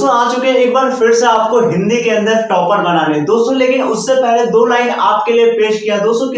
दोस्तों आ चुके हैं एक बार फिर से आपको हिंदी के अंदर टॉपर बनाने दोस्तों, लेकिन उससे पहले दो लाइन आपके लिए पेश किया दोस्तों।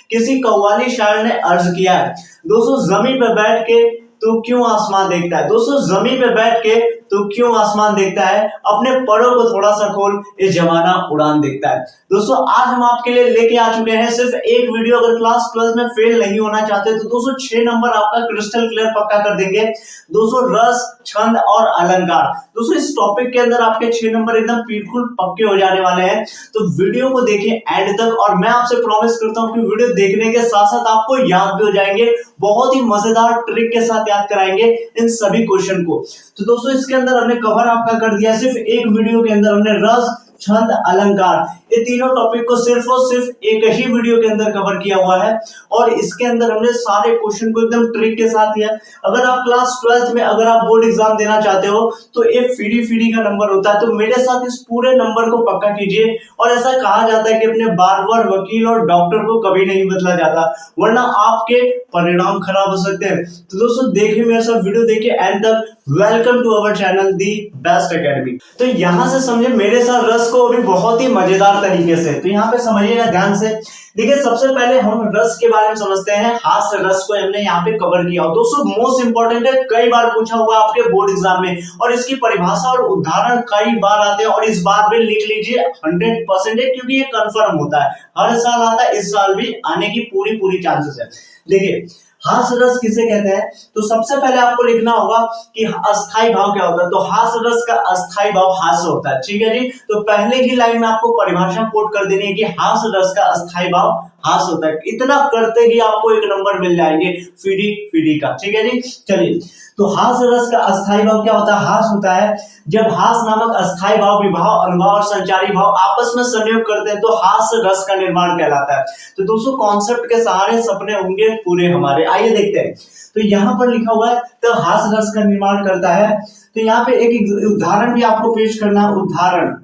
किसी कव्वाली शायर ने अर्ज किया है दोस्तों, जमीन पे बैठ के तू क्यों आसमान देखता है। दोस्तों जमीन पे बैठ के तू क्यों आसमान देखता है, अपने परों को थोड़ा सा खोल, ये जमाना उड़ान देखता है। दोस्तों आज हम आपके लिए लेके आ चुके हैं सिर्फ एक वीडियो। अगर क्लास 12 में फेल नहीं होना चाहते तो दोस्तों 6 नंबर आपका क्रिस्टल क्लियर पक्का कर देंगे दोस्तों, रस, छंद और अलंकार। दोस्तों इस टॉपिक के अंदर आपके 6 नंबर एकदम बिल्कुल पक्के हो जाने वाले हैं, तो वीडियो को देखें एंड तक। और मैं आपसे प्रॉमिस करता हूं कि वीडियो देखने के साथ साथ आपको याद भी हो जाएंगे, बहुत ही मजेदार ट्रिक के साथ याद कराएंगे इन सभी क्वेश्चन को। तो दोस्तों इसके अंदर हमने कवर आपका कर दिया, सिर्फ एक वीडियो के अंदर हमने रस, छंद, अलंकार ये तीनों टॉपिक को सिर्फ और सिर्फ एक ही वीडियो के अंदर कवर किया हुआ है। और इसके अंदर हमने सारे क्वेश्चन को एकदम ट्रिक के साथ दिया। अगर आप क्लास 12 में अगर आप बोर्ड एग्जाम देना चाहते हो तो एक फीडी का नंबर होता है, तो मेरे साथ इस पूरे नंबर को पक्का कीजिए। और ऐसा कहा जाता है कि अपने बार्बर, वकील और डॉक्टर को कभी नहीं बदला जाता, वरना आपके परिणाम खराब हो सकते हैं। तो दोस्तों देखिए मेरा सब वीडियो देखिए एंड तक। Welcome to our channel the best academy. तो यहां से समझे मेरे साथ रस को अभी बहुत ही मजेदार तरीके से, तो यहाँ पे समझिएगा ध्यान से। देखिए सबसे पहले हम रस के बारे में समझते हैं। हास्य रस को हमने यहाँ पे कवर किया हो दोस्तों, मोस्ट इंपॉर्टेंट है, कई बार पूछा हुआ आपके बोर्ड एग्जाम में, और इसकी परिभाषा और उदाहरण कई बार आते हैं। और इस बार भी लिख लीजिए 100% है, क्योंकि ये कंफर्म होता है, हर साल आता है, इस साल भी आने की पूरी चांसेस है। देखिए हास्य रस किसे कहते हैं, तो सबसे पहले आपको लिखना होगा कि अस्थाई भाव क्या होता है। तो हास्य रस का अस्थाई भाव हास्य होता है, ठीक है जी। तो पहले ही लाइन में आपको परिभाषा कोट कर देनी है कि हास्य रस का अस्थाई भाव हास्य होता है। इतना करते ही आपको एक नंबर मिल जाएंगे फीडी का, ठीक है जी। चलिए तो हास्य रस का अस्थाई भाव क्या होता है, हास्य होता है जब हास्य नामक अस्थाई भाव विभाव, अनुभव और संचारी भाव आपस में संयोग करते हैं तो हास्य रस का निर्माण कहलाता है। तो दोस्तों कॉन्सेप्ट के सहारे सपने होंगे पूरे हमारे। आइए देखते हैं, तो यहाँ पर लिखा हुआ है तो हास्य रस का निर्माण करता है। तो यहाँ पे एक उदाहरण भी आपको पेश करना, उदाहरण।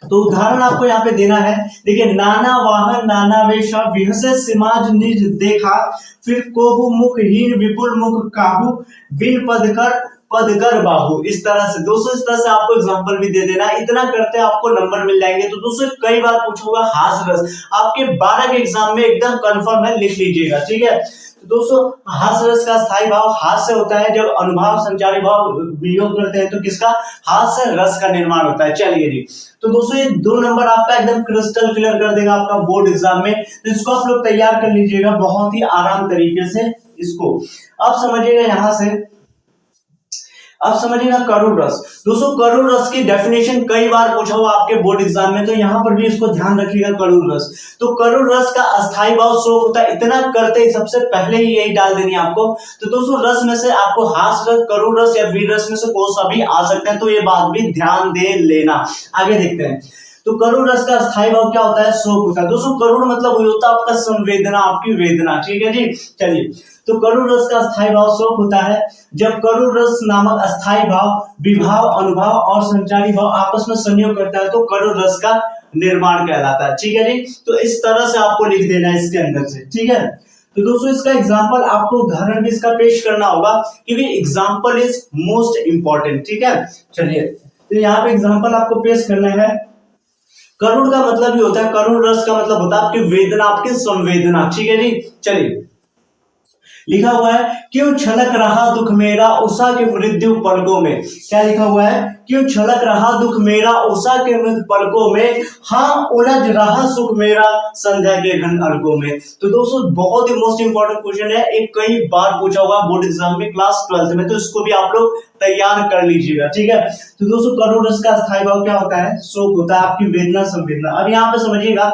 तो उदाहरण आपको यहाँ पे देना है। देखिए नाना वाहन नाना वेशा, विहसे समाज निज देखा, फिर कोहु मुखहीन विपुल मुख काहू, बिन पदकर बाहु। इस तरह से दोस्तों, इस तरह से आपको एग्जांपल भी दे देना, इतना करते आपको नंबर मिल जाएंगे। तो दोस्तों कई बार पूछा हुआ हास्य रस आपके 12 के एग्जाम में एकदम कंफर्म है, लिख लीजिएगा, ठीक है। तो दोस्तों हास्य रस का स्थायी भाव हास्य होता है जब अनुभाव संचारी भाव वियोग करते हैं तो किसका, हास्य रस का निर्माण होता है। चलिए जी, तो दोस्तों ये 2 नंबर आपका एकदम क्रिस्टल क्लियर कर देगा आपका बोर्ड एग्जाम में। तो इसको आप लोग तैयार कर लीजिएगा बहुत ही आराम तरीके से इसको। अब समझिएगा यहां से, अब समझिएगा करुण रस। दोस्तों करुण रस की डेफिनेशन कई बार पूछा हुआ आपके बोर्ड एग्जाम में, तो यहाँ पर भी इसको ध्यान रखिएगा। करुण रस, तो करुण रस का अस्थाई भाव शोक होता है। इतना करते ही सबसे पहले ही यही डाल देनी आपको। तो दोस्तों रस में से आपको हास्य रस, करुण रस या वीर रस में से कोई सा भी आ सकते हैं, तो ये बात भी ध्यान दे लेना। आगे देखते हैं, तो करुण रस का स्थायी भाव क्या होता है, शोक होता है। दोस्तों करुण मतलब वही होता है आपका संवेदना, आपकी वेदना, ठीक है जी। चलिए तो करुण रस का स्थायी भाव शोक होता है जब करुण रस नामक अस्थाई भाव विभाव, अनुभव और संचारी भाव आपस में संयोग करता है तो करुण रस का निर्माण कहलाता है, ठीक है जी। तो इस तरह से आपको लिख देना है इसके अंदर से, ठीक है। तो दोस्तों इसका एग्जाम्पल आपको उदाहरण भी इसका पेश करना होगा, क्योंकि एग्जाम्पल इज मोस्ट इंपॉर्टेंट, ठीक है। चलिए तो यहाँ पे एग्जाम्पल आपको पेश करना है। करुण का मतलब ही होता है, करुण रस का मतलब होता है आपकी वेदना, आपकी संवेदना, ठीक है जी। चलिए लिखा हुआ है क्यों छलक रहा दुख मेरा उषा के मृत्यु पलकों में। क्या लिखा हुआ है, क्यों छलक रहा दुख मेरा उषा के मृत्यु पलकों में, हाँ उलझ रहा सुख मेरा संध्या के घन अलकों में। तो दोस्तों बहुत ही मोस्ट इंपॉर्टेंट क्वेश्चन है, एक कई बार पूछा हुआ बोर्ड एग्जाम में क्लास 12 में, तो इसको भी आप लोग तैयार कर लीजिएगा, ठीक है। तो दोस्तों करुण रस का स्थायी भाव क्या होता है, शोक होता है, आपकी वेदना, संवेदना। अब यहाँ पे समझिएगा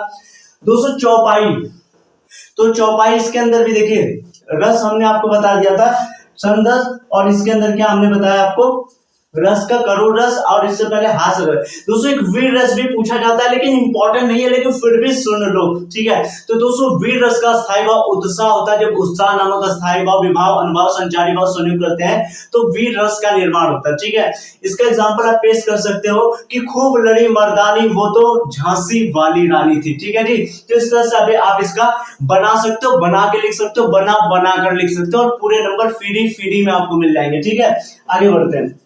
दोस्तों चौपाई, तो चौपाई इसके अंदर भी देखिए रस हमने आपको बता दिया था छंदस, और इसके अंदर क्या हमने बताया आपको, रस का करुण रस, और इससे पहले हास्य रस। दोस्तों एक वीर रस भी पूछा जाता है, लेकिन इंपॉर्टेंट नहीं है, लेकिन फिर भी सुन लो, ठीक है। तो दोस्तों वीर रस का स्थायी भाव उत्साह होता है जब उत्साह नामक स्थायी भाव विभाव, अनुभव, संचारी भाव संयोग करते हैं तो वीर रस का निर्माण होता है, ठीक है। इसका एग्जांपल आप पेश कर सकते हो कि खूब लड़ी मर्दानी वो तो झांसी वाली रानी थी, ठीक है जी। तो इस तरह से अभी आप इसका बना सकते हो, बना के लिख सकते हो, बना कर लिख सकते हो, और पूरे नंबर फीडी में आपको मिल जाएंगे, ठीक है। आगे बढ़ते हैं।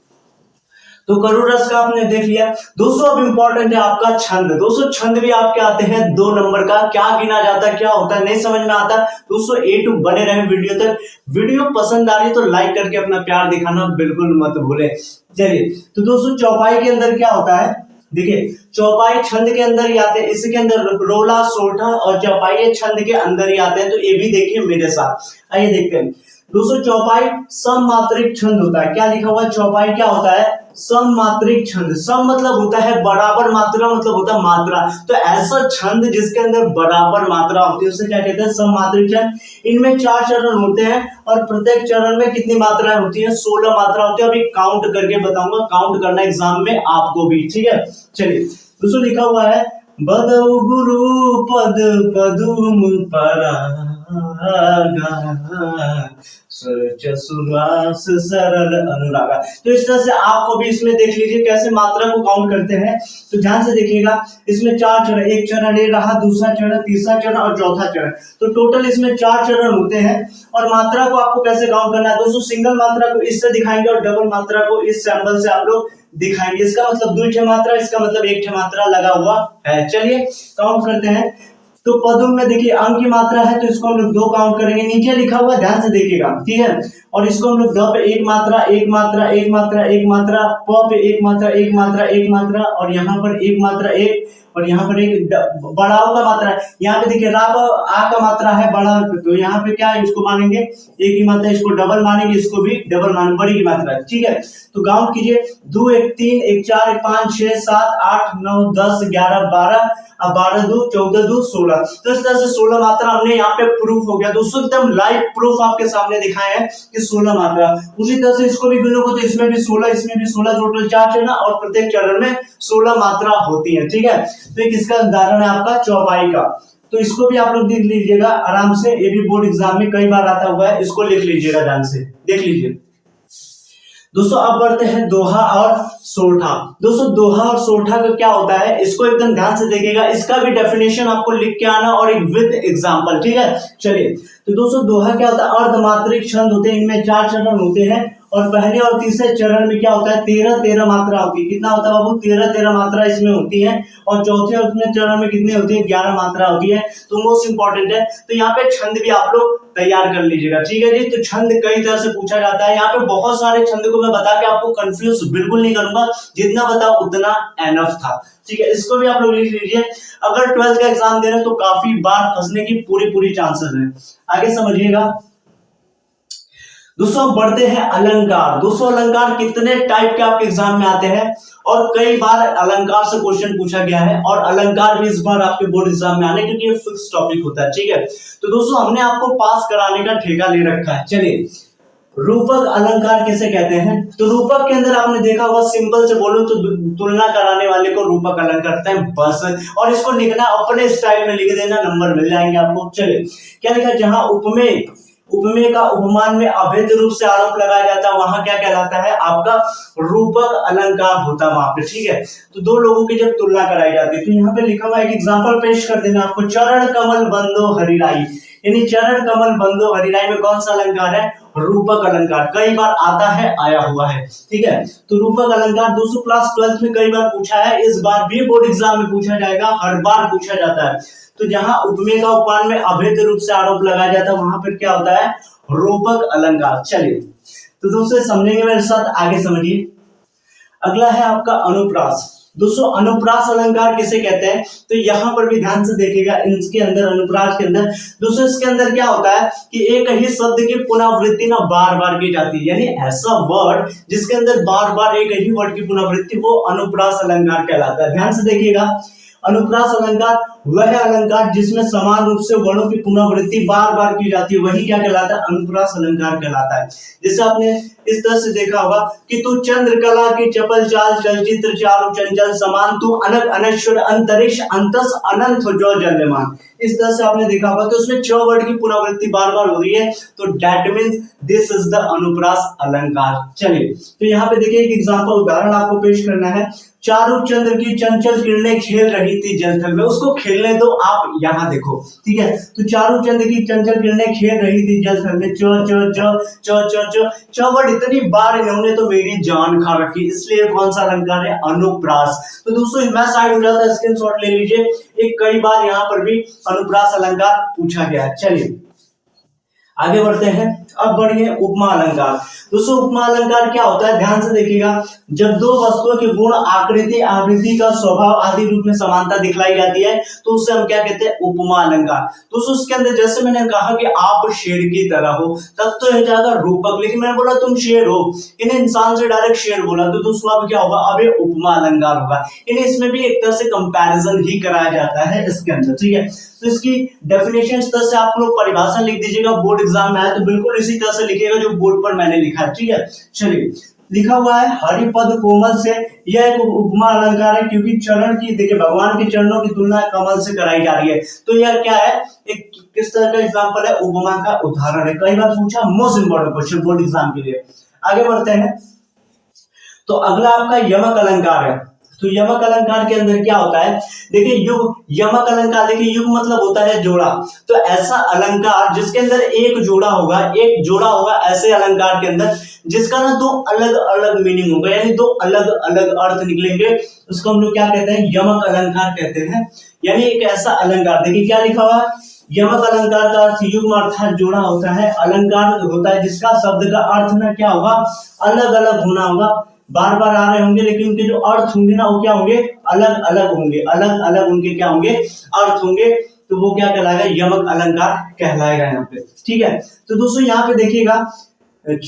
तो करुण रस का आपने देख लिया। दोस्तों अब इंपॉर्टेंट है आपका छंद। दोस्तों छंद भी आपके आते हैं 2 नंबर का, क्या गिना जाता है क्या होता है नहीं समझ में आता, दोस्तों ए टू बने रहे वीडियो तक। वीडियो पसंद आ रही है तो लाइक करके अपना प्यार दिखाना बिल्कुल मत भूले। चलिए तो दोस्तों चौपाई के अंदर क्या होता है, देखिए चौपाई छंद के अंदर ही आते हैं, इसके अंदर रोला सोठा और चौपाई छंद के अंदर ही आते हैं। तो ये भी देखिए मेरे साथ, आइए देखते हैं। दोस्तों चौपाई सममात्रिक छंद होता है, क्या लिखा हुआ है, चौपाई क्या होता है, सममात्रिक छंद। सम मतलब होता है बराबर, मात्रा मतलब होता है मात्रा। तो ऐसा छंद जिसके अंदर बराबर मात्रा होती है उसे क्या कहते हैं, सममात्रिक छंद। इनमें 4 चरण होते हैं और प्रत्येक चरण में कितनी मात्राएं होती है, 16 मात्रा होती है। अभी काउंट करके बताऊंगा, काउंट करना एग्जाम में आपको भी, ठीक है। चलिए दोस्तों लिखा हुआ है बदउ गुरु पद पदुम परागा सुरास सरल अनुरागा। तो इस तरह से आपको भी इसमें देख लीजिए कैसे मात्रा को काउंट करते हैं। तो ध्यान से देखिएगा, इसमें 4 चरण, एक चरण ये रहा, दूसरा चरण, तीसरा चरण और चौथा चरण। तो टोटल इसमें 4 चरण होते हैं। और मात्रा को आपको कैसे काउंट करना है दोस्तों, सिंगल मात्रा को इससे दिखाएंगे और डबल मात्रा को इस सिंबल से आप लोग दिखाएंगे। इसका मतलब 2 ठे मात्रा, इसका मतलब 1 ठे मात्रा लगा हुआ है। चलिए काउंट करते हैं। तो पदुम में देखिए अंक की मात्रा है तो इसको हम लोग 2 काउंट करेंगे, नीचे लिखा हुआ ध्यान से देखिएगा, ठीक है। और इसको हम लोग द पे 1 मात्रा, 1 मात्रा, 1 मात्रा, 1 मात्रा, प पे 1 मात्रा, 1 मात्रा, 1 मात्रा, और यहाँ पर 1 मात्रा 1, और यहाँ पर एक बड़ाओ का मात्रा है। यहाँ पे देखिए रा आ का मात्रा है बड़ा, तो यहाँ पे क्या है, इसको मानेंगे एक की मात्रा, इसको डबल मानेंगे, इसको भी डबल मानेंगे, बड़ी की मात्रा है, ठीक है। तो काउंट कीजिए, 2 1 3 1 4 1 5 6 7 8 9 10 11 12, अब 12 2 14 2 16। तो इस तरह से 16 मात्रा हमने यहाँ पे प्रूफ हो गया दोस्तों, एकदम लाइव प्रूफ आपके सामने दिखाए हैं कि 16 मात्रा। उसी तरह से इसको भी गिनोगे तो इसमें भी 16, इसमें भी 16, टोटल 4 चरण और प्रत्येक चरण में 16 मात्रा होती है, ठीक है। तो एक इसका उदाहरण है आपका चौपाई का। तो इसको भी आप लोग देख लीजिएगा आराम से, ये भी बोर्ड एग्जाम में कई बार आता हुआ है, इसको लिख लीजिएगा ध्यान से, देख लीजिए। दोस्तों अब बढ़ते हैं दोहा और सोठा। दोस्तों दोहा और सोठा का क्या होता है, इसको एकदम ध्यान से देखिएगा, इसका भी डेफिनेशन आपको लिख के आना और एक विद एग्जांपल, ठीक है। चलिए तो दोस्तों दोहा क्या होता है, अर्धमात्रिक छंद होते हैं, इनमें 4 चरण होते हैं और पहले और तीसरे चरण में क्या होता है, 13 मात्रा होती है। कितना होता है बाबू, 13 मात्रा इसमें होती है। और चौथे और चरण में कितनी होती है, 11 मात्रा होती है। तो मोस्ट इंपॉर्टेंट है, तो यहाँ पे छंद भी आप लोग तैयार कर लीजिएगा, ठीक है जी। तो छंद कई तरह से पूछा जाता है, यहाँ पे बहुत सारे छंद को मैं बता के आपको कंफ्यूज बिल्कुल नहीं करूंगा, जितना बताओ उतना एनफ था, ठीक है। इसको भी आप लोग लिख लीजिए। अगर 12th का एग्जाम दे रहे हैं तो काफी बार फंसने की पूरी चांसेस है। आगे समझिएगा दोस्तों, बढ़ते हैं अलंकार। दोस्तों अलंकार कितने टाइप के आपके एग्जाम में आते हैं और कई बार अलंकार से क्वेश्चन पूछा गया है, और अलंकार भी इस बार आपके बोर्ड एग्जाम में आने, क्योंकि ये फिक्स टॉपिक होता है, ठीक है। तो दोस्तों हमने आपको पास कराने का ठेका ले रखा है। चलिए रूपक अलंकार किसे कहते हैं, तो रूपक के अंदर आपने देखा होगा, सिंपल से बोलूं तो तुलना कराने वाले को रूपक अलंकार कहते हैं, बस। और इसको लिखना अपने स्टाइल में लिख देना, नंबर मिल जाएंगे आपको। चलिए क्या लिखा, जहां उपमेय का उपमान में अभेद रूप से आरोप लगाया जाता है वहां क्या कहलाता है, आपका रूपक अलंकार होता है वहां पे, ठीक है। तो 2 लोगों की जब तुलना कराई जाती है तो यहाँ पे लिखा हुआ एक एग्जांपल पेश कर देना आपको, चरण कमल बंदो हरिराई, यानी चरण कमल बंदो हरिराई में कौन सा अलंकार है, रूपक अलंकार। कई बार आता है, आया हुआ है, ठीक है। तो रूपक अलंकार दोस्तों क्लास 12th में कई बार पूछा है, इस बार भी बोर्ड एग्जाम में पूछा जाएगा, हर बार पूछा जाता है। तो जहां उपमेय का उपमान में अभेद रूप से आरोप लगाया जाता है वहां पर क्या होता है, रूपक अलंकार। चलिए तो दोस्तों समझेंगे मेरे साथ, आगे समझिए। अगला है आपका अनुप्रास। दोस्तों अनुप्रास अलंकार किसे कहते हैं, तो यहां पर भी ध्यान से देखिएगा, इसके अंदर अनुप्रास के अंदर दोस्तों इसके अंदर क्या होता है कि एक ही शब्द की पुनरावृत्ति ना बार बार की जाती है, यानी ऐसा वर्ड जिसके अंदर बार बार एक ही वर्ड की पुनरावृत्ति, वो अनुप्रास अलंकार कहलाता है। ध्यान से देखिएगा, अनुप्रास अलंकार वह अलंकार जिसमें समान रूप से वर्णों की पुनरावृत्ति बार बार की जाती है, वही क्या कहलाता है, अनुप्रास अलंकार कहलाता है। जैसे आपने इस तरह से देखा होगा कि तू चंद्रकला की चपल चाल, चलचित्र चारु चंचल समान, तू अनक अनश्वर अंतरिक्ष अंतस अनंत जो जल्यमान। इस तरह से आपने देखा होगा, तो उसमें 6 वर्ड की पुनरावृत्ति बार बार हो रही है, तो that means this is the अनुप्रास अलंकार। चलिए तो यहाँ पे देखिए एक एग्जांपल उदाहरण आपको पेश करना है, चारू चंद्र की चंचल किरणें खेल रही थी जलथल में। उसको खेलने दो, आप यहाँ देखो, ठीक है। तो चारू चंद्र की चंचल किरणें खेल रही थी जलथल में, च च च च च च चौबड़ इतनी बार इन्होंने तो मेरी जान खा रखी, इसलिए कौन सा अलंकार है, अनुप्रास। तो दोस्तों मैं साइड हो जाता है, स्क्रीनशॉट ले लीजिए। एक कई बार यहाँ पर भी अनुप्रास अलंकार पूछा गया है। चलिए आगे बढ़ते हैं। अब बढ़िए उपमा अलंकार। दोस्तों उपमा अलंकार क्या होता है, ध्यान से देखिएगा। जब दो वस्तुओं के गुण, आकृति, आवृत्ति का स्वभाव आदि रूप में समानता दिखलाई जाती है तो उससे हम क्या कहते हैं, उपमा अलंकार। दोस्तों उसके अंदर जैसे मैंने कहा कि आप शेर की तरह हो, तब तो यह जाएगा रूपक, लेकिन मैंने बोला तुम शेर हो, इन्हें इंसान से डायरेक्ट शेर बोला, तो दोस्तों अब क्या होगा, अब ये उपमा अलंकार होगा। इन्हें इसमें भी एक तरह से कंपैरिजन ही कराया जाता है इसके अंदर, ठीक है। तो इसकी डेफिनेशन इस तरह से आप लोग परिभाषा लिख दीजिएगा, बोर्ड एग्जाम में है तो बिल्कुल इसी तरह से लिखिएगा जो बोर्ड पर मैंने लिखा है, ठीक है। चलिए लिखा हुआ है हरिपद कोमल से, यह एक उपमा अलंकार है क्योंकि चरण की, देखिए भगवान के चरणों की तुलना कमल से कराई जा रही है। तो यह क्या है, एक किस तरह का एग्जाम्पल है, उपमा का उदाहरण है। कई बार पूछा, most important question board exam के लिए। आगे बढ़ते हैं। तो अगला आपका यमक अलंकार है। तो यमक अलंकार के अंदर क्या होता है, देखिए युग, यमक अलंकार, देखिए युग मतलब होता है जोड़ा। तो ऐसा अलंकार जिसके अंदर एक जोड़ा होगा, एक जोड़ा होगा ऐसे अलंकार के अंदर जिसका ना दो अलग अलग मीनिंग होगा, यानी दो अलग अलग अर्थ निकलेंगे, उसको हम लोग क्या कहते हैं, यमक अलंकार कहते हैं। यानी एक ऐसा अलंकार, देखिए क्या लिखा हुआ है, यमक अलंकार का अर्थ युग्म अर्थात जोड़ा होता है, अलंकार होता है जिसका शब्द का अर्थ ना क्या होगा, अलग अलग होना होगा, बार बार आ रहे होंगे लेकिन उनके जो अर्थ होंगे ना वो क्या होंगे, अलग अलग होंगे, अलग अलग उनके क्या होंगे, अर्थ होंगे। तो वो क्या कहलाएगा, यमक अलंकार कहलाएगा यहाँ पे, ठीक है। तो दोस्तों यहाँ पे देखिएगा,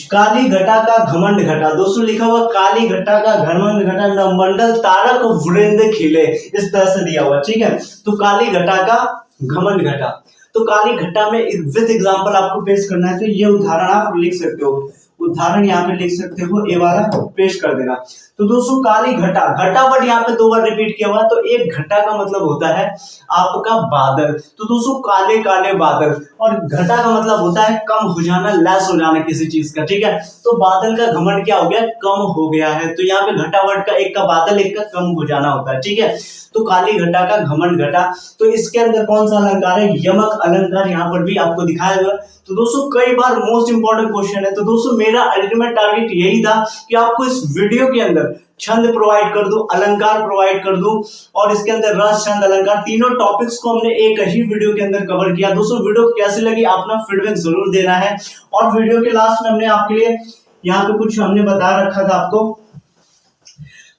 काली घटा का घमंड घटा, दोस्तों लिखा हुआ काली घटा का घमंड घटा, नवमंडल तारक वृंद खिले, इस तरह से दिया हुआ, ठीक है। तो काली घटा का घमंड घटा, तो काली घटा में विद एग्जांपल आपको पेश करना है, तो ये उदाहरण आप लिख सकते हो, उदाहरण यहाँ पे लिख सकते हो, ये वाला पेश कर देना। तो दोस्तों काली घटा, घटा वर्ड यहाँ पे दो बार रिपीट किया हुआ, तो एक घटा का मतलब होता है आपका बादल। तो दोस्तों काले काले बादल, और घटा का मतलब होता है कम हो जाना, लेस हो जाना किसी चीज का, ठीक है। तो बादल का घमंड क्या हो गया, कम हो गया है। तो यहाँ पे घटा वर्ड का एक का बादल, एक का कम हो जाना होता है, ठीक है। तो काली घटा का घमंड घटा, तो इसके अंदर कौन सा अलंकार है, यमक अलंकार, यहाँ पर भी आपको दिखाया गया। तो दोस्तों कई बार मोस्ट इंपॉर्टेंट क्वेश्चन है। तो दोस्तों मेरा अल्टीमेट टारगेट यही था कि आपको इस वीडियो के अंदर छंद प्रोवाइड कर दूं, अलंकार प्रोवाइड कर दूं, और इसके अंदर रस, छंद, अलंकार, तीनों टॉपिक्स को हमने एक ही वीडियो के अंदर कवर किया। दोस्तों वीडियो कैसी लगी अपना फीडबैक जरूर देना है। और वीडियो के लास्ट में हमने आपके लिए यहाँ पे कुछ हमने बता रखा था आपको।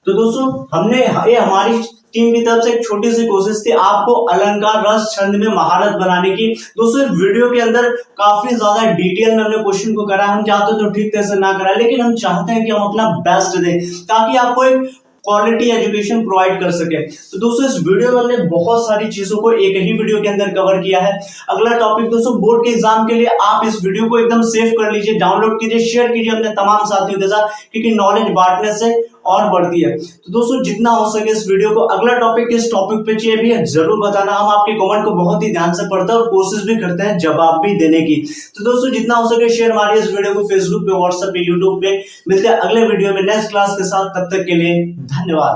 तो दोस्तों हमने, ये हमारी टीम की तरफ से एक छोटी सी कोशिश थी आपको अलंकार, रस, छंद में महारत बनाने की। दोस्तों वीडियो के अंदर काफी ज्यादा डिटेल में हमने क्वेश्चन को करा, हम चाहते तो ठीक तरह से ना करा, लेकिन हम चाहते हैं कि हम अपना बेस्ट दें ताकि आपको एक क्वालिटी एजुकेशन प्रोवाइड कर सके। तो दोस्तों इस वीडियो में हमने बहुत सारी चीजों को एक ही वीडियो के अंदर कवर किया है। अगला टॉपिक दोस्तों बोर्ड के एग्जाम के लिए आप इस वीडियो को एकदम सेव कर लीजिए, डाउनलोड कीजिए, शेयर कीजिए अपने तमाम साथियों के साथ, क्योंकि नॉलेज बांटने से और बढ़ती है। तो दोस्तों जितना हो सके इस वीडियो को, अगला टॉपिक किस टॉपिक पे चाहिए भी है जरूर बताना, हम आपके कमेंट को बहुत ही ध्यान से पढ़ते हैं और कोशिश भी करते हैं जवाब भी देने की। तो दोस्तों जितना हो सके शेयर मारिए इस वीडियो को, फेसबुक पे, व्हाट्सएप पे, यूट्यूब पे। मिलते हैं अगले वीडियो में नेक्स्ट क्लास के साथ, तब तक के लिए धन्यवाद।